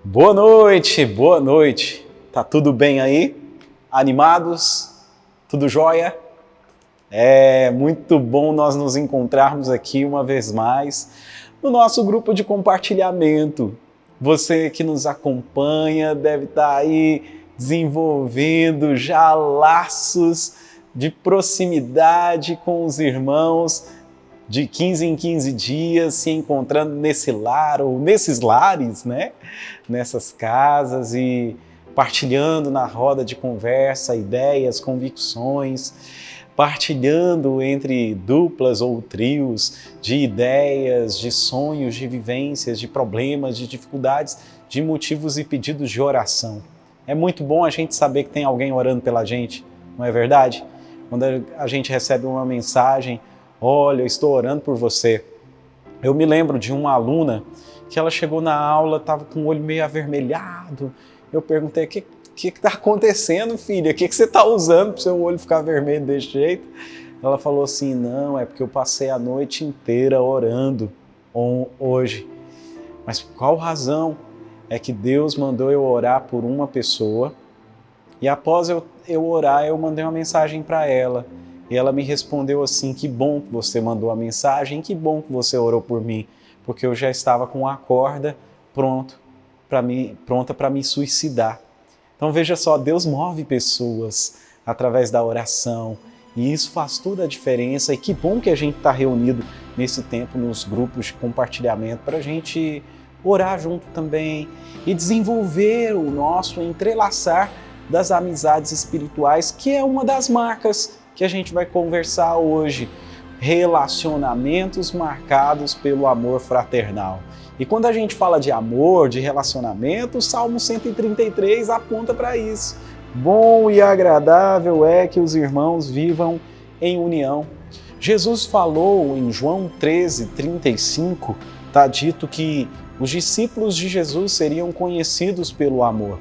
Boa noite, boa noite. Tá tudo bem aí? Animados? Tudo jóia? É muito bom nós nos encontrarmos aqui uma vez mais no nosso grupo de compartilhamento. Você que nos acompanha deve estar aí desenvolvendo já laços de proximidade com os irmãos, de 15 em 15 dias, se encontrando nesse lar ou nesses lares, né? Nessas casas e partilhando na roda de conversa ideias, convicções, partilhando entre duplas ou trios de ideias, de sonhos, de vivências, de problemas, de dificuldades, de motivos e pedidos de oração. É muito bom a gente saber que tem alguém orando pela gente, não é verdade? Quando a gente recebe uma mensagem: olha, eu estou orando por você. Eu me lembro de uma aluna que ela chegou na aula, estava com o olho meio avermelhado. Eu perguntei: o que está acontecendo, filha? O que você está usando para o seu olho ficar vermelho desse jeito? Ela falou assim: não, é porque eu passei a noite inteira orando hoje. Mas por qual razão? É que Deus mandou eu orar por uma pessoa e após eu orar, eu mandei uma mensagem para ela. E ela me respondeu assim: que bom que você mandou a mensagem, que bom que você orou por mim, porque eu já estava com a corda pronta para me suicidar. Então veja só, Deus move pessoas através da oração e isso faz toda a diferença. E que bom que a gente está reunido nesse tempo nos grupos de compartilhamento para a gente orar junto também e desenvolver o nosso entrelaçar das amizades espirituais, que é uma das marcas que a gente vai conversar hoje. Relacionamentos marcados pelo amor fraternal. E quando a gente fala de amor, de relacionamento, o Salmo 133 aponta para isso. Bom e agradável é que os irmãos vivam em união. Jesus falou em João 13:35, está dito que os discípulos de Jesus seriam conhecidos pelo amor.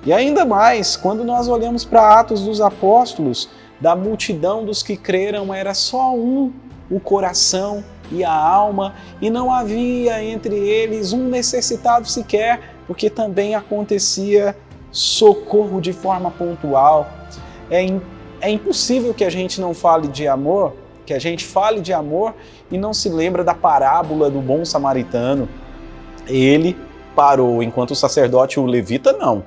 E ainda mais, quando nós olhamos para Atos dos Apóstolos, da multidão dos que creram era só um, o coração e a alma, e não havia entre eles um necessitado sequer, porque também acontecia socorro de forma pontual. É impossível que a gente não fale de amor, que a gente fale de amor e não se lembra da parábola do bom samaritano. Ele parou, enquanto o sacerdote, o levita, não.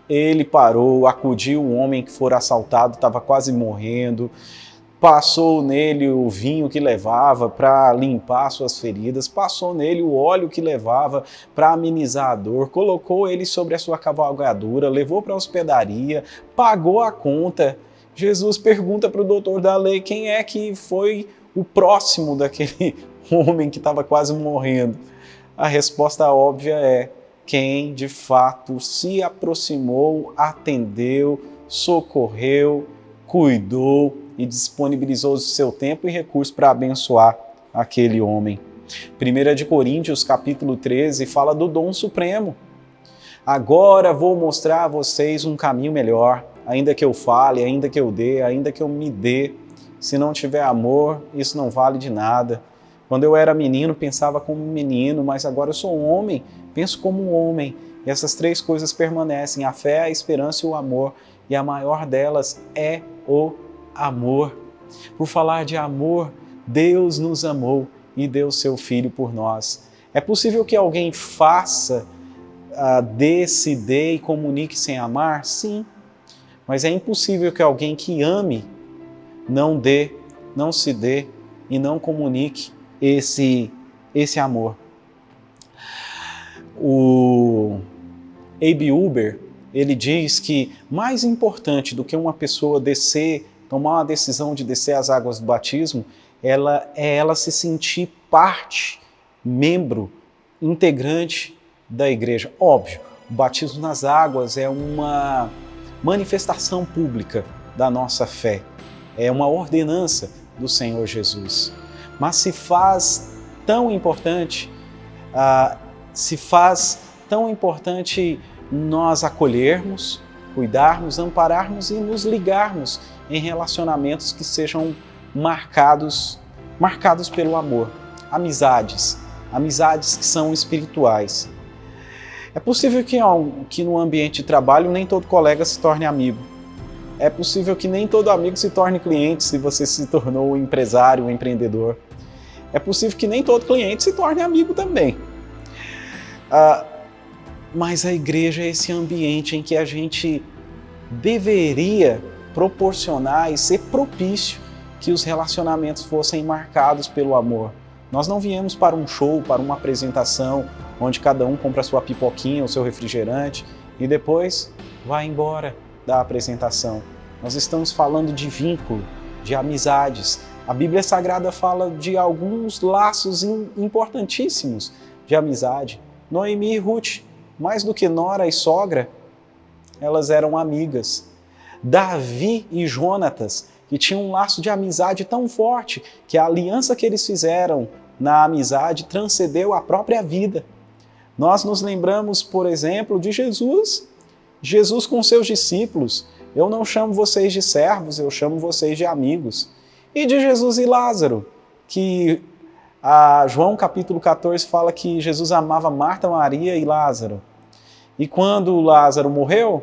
Ele parou, acudiu um homem que fora assaltado, estava quase morrendo, passou nele o vinho que levava para limpar suas feridas, passou nele o óleo que levava para amenizar a dor, colocou ele sobre a sua cavalgadura, levou para a hospedaria, pagou a conta. Jesus pergunta para o doutor da lei quem é que foi o próximo daquele homem que estava quase morrendo. A resposta óbvia é: quem de fato se aproximou, atendeu, socorreu, cuidou e disponibilizou o seu tempo e recursos para abençoar aquele homem. 1 Coríntios capítulo 13 fala do dom supremo. Agora vou mostrar a vocês um caminho melhor, ainda que eu fale, ainda que eu dê, ainda que eu me dê. Se não tiver amor, isso não vale de nada. Quando eu era menino, pensava como um menino, mas agora eu sou um homem, penso como um homem. E essas três coisas permanecem: a fé, a esperança e o amor. E a maior delas é o amor. Por falar de amor, Deus nos amou e deu seu Filho por nós. É possível que alguém faça, dê, se dê e comunique sem amar? Sim. Mas é impossível que alguém que ame não dê, não se dê e não comunique esse amor. O Abe Uber, ele diz que mais importante do que uma pessoa tomar uma decisão de descer as águas do batismo, ela se sentir parte, membro, integrante da igreja. Óbvio, o batismo nas águas é uma manifestação pública da nossa fé, é uma ordenança do Senhor Jesus. Mas se faz tão importante nós acolhermos, cuidarmos, ampararmos e nos ligarmos em relacionamentos que sejam marcados pelo amor. Amizades que são espirituais. É possível que no ambiente de trabalho nem todo colega se torne amigo. É possível que nem todo amigo se torne cliente se você se tornou um empresário, um empreendedor. É possível que nem todo cliente se torne amigo também. Mas a igreja é esse ambiente em que a gente deveria proporcionar e ser propício que os relacionamentos fossem marcados pelo amor. Nós não viemos para um show, para uma apresentação, onde cada um compra a sua pipoquinha, o seu refrigerante e depois vai embora da apresentação. Nós estamos falando de vínculo, de amizades. A Bíblia Sagrada fala de alguns laços importantíssimos de amizade. Noemi e Ruth, mais do que nora e sogra, elas eram amigas. Davi e Jonatas, que tinham um laço de amizade tão forte que a aliança que eles fizeram na amizade transcendeu a própria vida. Nós nos lembramos, por exemplo, de Jesus. Jesus com seus discípulos. Eu não chamo vocês de servos, eu chamo vocês de amigos. E de Jesus e Lázaro, que João capítulo 14 fala que Jesus amava Marta, Maria e Lázaro. E quando Lázaro morreu,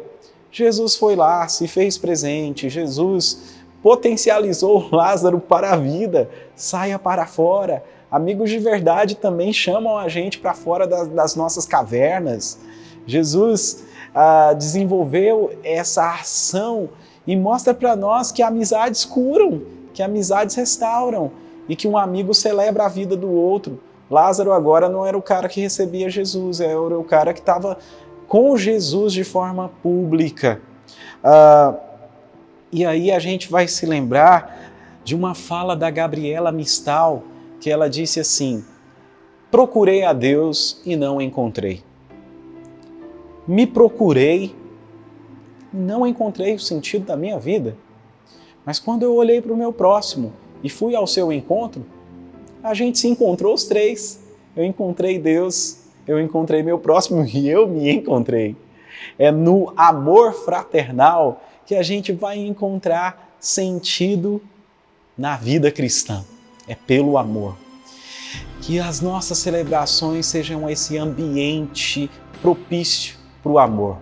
Jesus foi lá, se fez presente, Jesus potencializou Lázaro para a vida, saia para fora. Amigos de verdade também chamam a gente para fora das nossas cavernas. Jesus desenvolveu essa ação e mostra para nós que amizades curam, que amizades restauram e que um amigo celebra a vida do outro. Lázaro agora não era o cara que recebia Jesus, era o cara que estava com Jesus de forma pública. E aí a gente vai se lembrar de uma fala da Gabriela Mistal, que ela disse assim: procurei a Deus e não encontrei. Me procurei e não encontrei o sentido da minha vida. Mas quando eu olhei para o meu próximo e fui ao seu encontro, a gente se encontrou os três. Eu encontrei Deus, eu encontrei meu próximo e eu me encontrei. É no amor fraternal que a gente vai encontrar sentido na vida cristã. É pelo amor. Que as nossas celebrações sejam esse ambiente propício para o amor.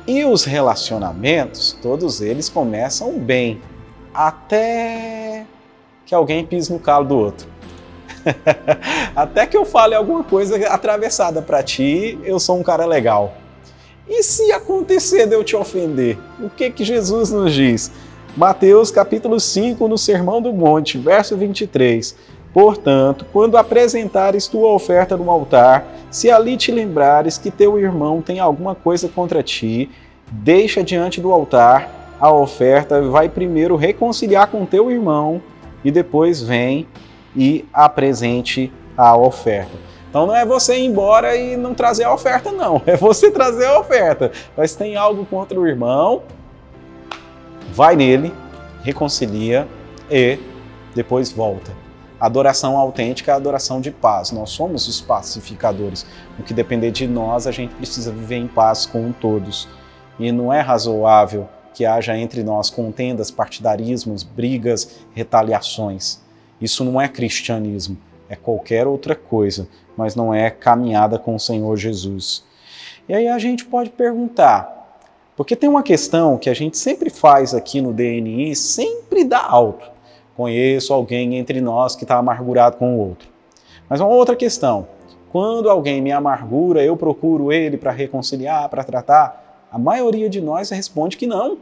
E os relacionamentos, todos eles começam bem, até que alguém pise no calo do outro. Até que eu fale alguma coisa atravessada para ti, eu sou um cara legal. E se acontecer de eu te ofender? O que Jesus nos diz? Mateus capítulo 5, no Sermão do Monte, verso 23. Portanto, quando apresentares tua oferta no altar, se ali te lembrares que teu irmão tem alguma coisa contra ti, deixa diante do altar a oferta, vai primeiro reconciliar com teu irmão e depois vem e apresente a oferta. Então não é você ir embora e não trazer a oferta, não. É você trazer a oferta. Mas tem algo contra o irmão, vai nele, reconcilia e depois volta. Adoração autêntica é a adoração de paz. Nós somos os pacificadores. O que depender de nós, a gente precisa viver em paz com todos. E não é razoável que haja entre nós contendas, partidarismos, brigas, retaliações. Isso não é cristianismo, é qualquer outra coisa, mas não é caminhada com o Senhor Jesus. E aí a gente pode perguntar, porque tem uma questão que a gente sempre faz aqui no DNI, sempre dá alto. Conheço alguém entre nós que está amargurado com o outro. Mas uma outra questão, quando alguém me amargura, eu procuro ele para reconciliar, para tratar, a maioria de nós responde que não.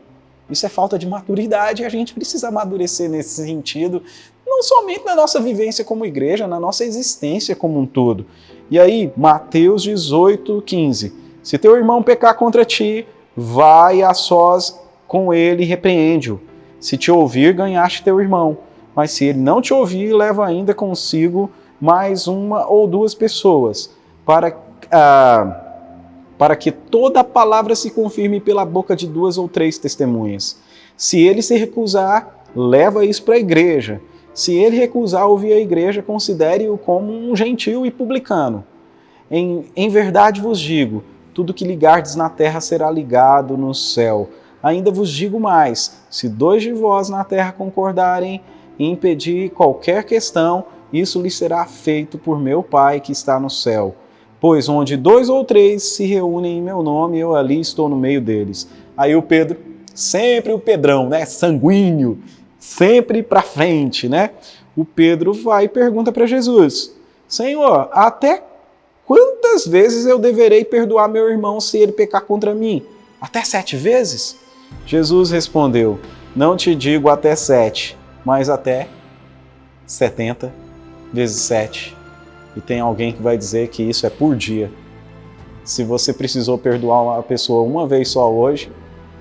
Isso é falta de maturidade e a gente precisa amadurecer nesse sentido, não somente na nossa vivência como igreja, na nossa existência como um todo. E aí, Mateus 18, 15. Se teu irmão pecar contra ti, vai a sós com ele e repreende-o. Se te ouvir, ganhaste teu irmão. Mas se ele não te ouvir, leva ainda consigo mais uma ou duas pessoas, para que toda a palavra se confirme pela boca de 2 ou 3 testemunhas. Se ele se recusar, leva isso para a igreja. Se ele recusar ouvir a igreja, considere-o como um gentil e publicano. Em verdade vos digo, tudo que ligardes na terra será ligado no céu. Ainda vos digo mais, se 2 de vós na terra concordarem em impedir qualquer questão, isso lhe será feito por meu Pai que está no céu. Pois onde 2 ou 3 se reúnem em meu nome, eu ali estou no meio deles. Aí o Pedro, sempre o Pedrão, né? Sanguíneo, sempre para frente, né? O Pedro vai e pergunta para Jesus: Senhor, até quantas vezes eu deverei perdoar meu irmão se ele pecar contra mim? Até 7 vezes? Jesus respondeu: não te digo até 7, mas até 70 vezes 7. E tem alguém que vai dizer que isso é por dia. Se você precisou perdoar uma pessoa uma vez só hoje,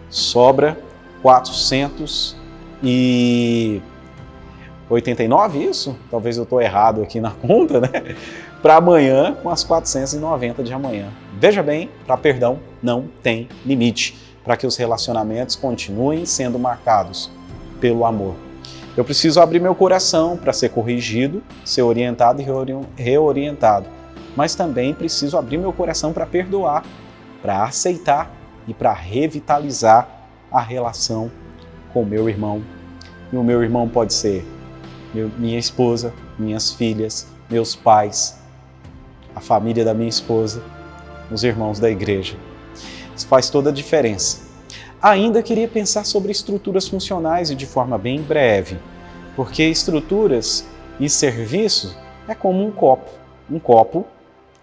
sobra 489, isso? Talvez eu estou errado aqui na conta, né? Para amanhã, com as 490 de amanhã. Veja bem, para perdão não tem limite, para que os relacionamentos continuem sendo marcados pelo amor. Eu preciso abrir meu coração para ser corrigido, ser orientado e reorientado. Mas também preciso abrir meu coração para perdoar, para aceitar e para revitalizar a relação com meu irmão. E o meu irmão pode ser minha esposa, minhas filhas, meus pais, a família da minha esposa, os irmãos da igreja. Isso faz toda a diferença. Ainda queria pensar sobre estruturas funcionais e de forma bem breve, porque estruturas e serviço é como um copo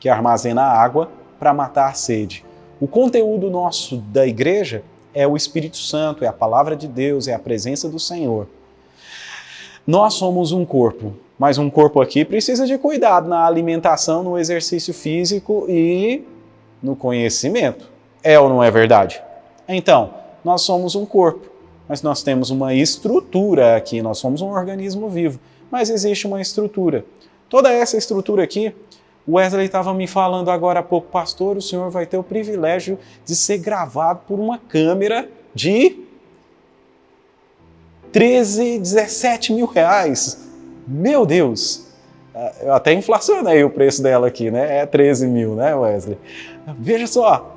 que armazena água para matar a sede. O conteúdo nosso da igreja é o Espírito Santo, é a palavra de Deus, é a presença do Senhor. Nós somos um corpo, mas um corpo aqui precisa de cuidado na alimentação, no exercício físico e no conhecimento. É ou não é verdade? Então, nós somos um corpo, mas nós temos uma estrutura aqui, nós somos um organismo vivo, mas existe uma estrutura. Toda essa estrutura aqui, o Wesley estava me falando agora há pouco: pastor, o senhor vai ter o privilégio de ser gravado por uma câmera de 13, 17 mil reais. Meu Deus! Eu até inflacionei o preço dela aqui, né? É 13 mil, né, Wesley? Veja só,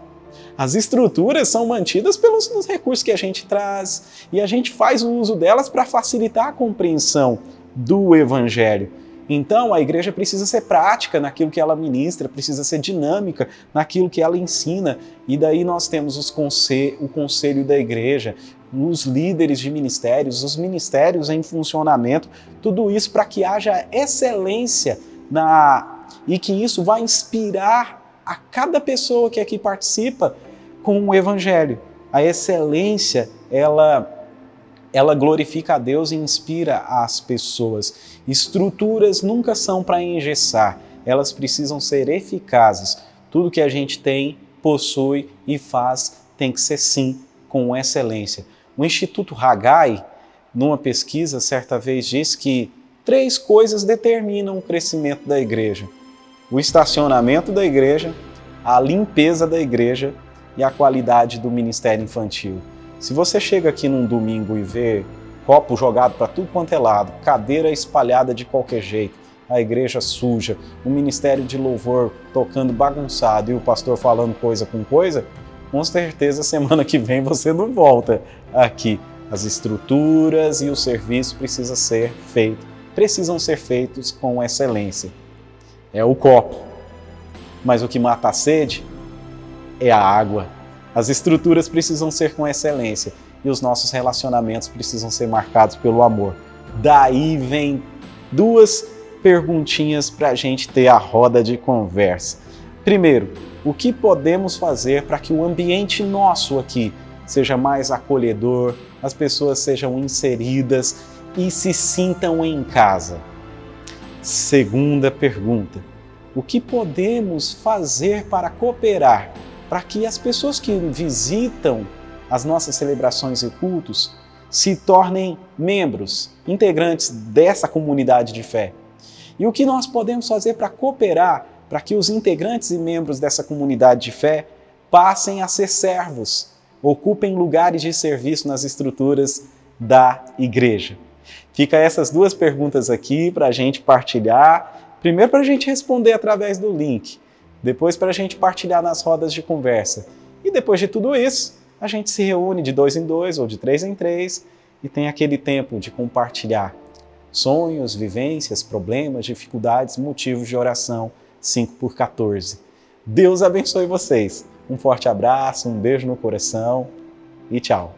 as estruturas são mantidas pelos recursos que a gente traz e a gente faz o uso delas para facilitar a compreensão do Evangelho. Então, a igreja precisa ser prática naquilo que ela ministra, precisa ser dinâmica naquilo que ela ensina. E daí nós temos o conselho da igreja, os líderes de ministérios, os ministérios em funcionamento, tudo isso para que haja excelência e que isso vai inspirar a cada pessoa que aqui participa com o Evangelho. A excelência, ela glorifica a Deus e inspira as pessoas. Estruturas nunca são para engessar, elas precisam ser eficazes. Tudo que a gente tem, possui e faz tem que ser sim com excelência. O Instituto Haggai, numa pesquisa, certa vez disse que 3 coisas determinam o crescimento da igreja: o estacionamento da igreja, a limpeza da igreja e a qualidade do ministério infantil. Se você chega aqui num domingo e vê copo jogado para tudo quanto é lado, cadeira espalhada de qualquer jeito, a igreja suja, o ministério de louvor tocando bagunçado e o pastor falando coisa com coisa, com certeza semana que vem você não volta aqui. As estruturas e o serviço precisam ser feitos com excelência. É o copo, mas o que mata a sede é a água. As estruturas precisam ser com excelência e os nossos relacionamentos precisam ser marcados pelo amor. Daí vem 2 perguntinhas para a gente ter a roda de conversa. Primeiro, o que podemos fazer para que o ambiente nosso aqui seja mais acolhedor, as pessoas sejam inseridas e se sintam em casa? Segunda pergunta, o que podemos fazer para cooperar, para que as pessoas que visitam as nossas celebrações e cultos se tornem membros, integrantes dessa comunidade de fé? E o que nós podemos fazer para cooperar, para que os integrantes e membros dessa comunidade de fé passem a ser servos, ocupem lugares de serviço nas estruturas da igreja? Fica essas 2 perguntas aqui para a gente partilhar. Primeiro para a gente responder através do link, depois para a gente partilhar nas rodas de conversa. E depois de tudo isso, a gente se reúne de 2 em 2 ou de 3 em 3 e tem aquele tempo de compartilhar sonhos, vivências, problemas, dificuldades, motivos de oração, 5 por 14. Deus abençoe vocês. Um forte abraço, um beijo no coração e tchau.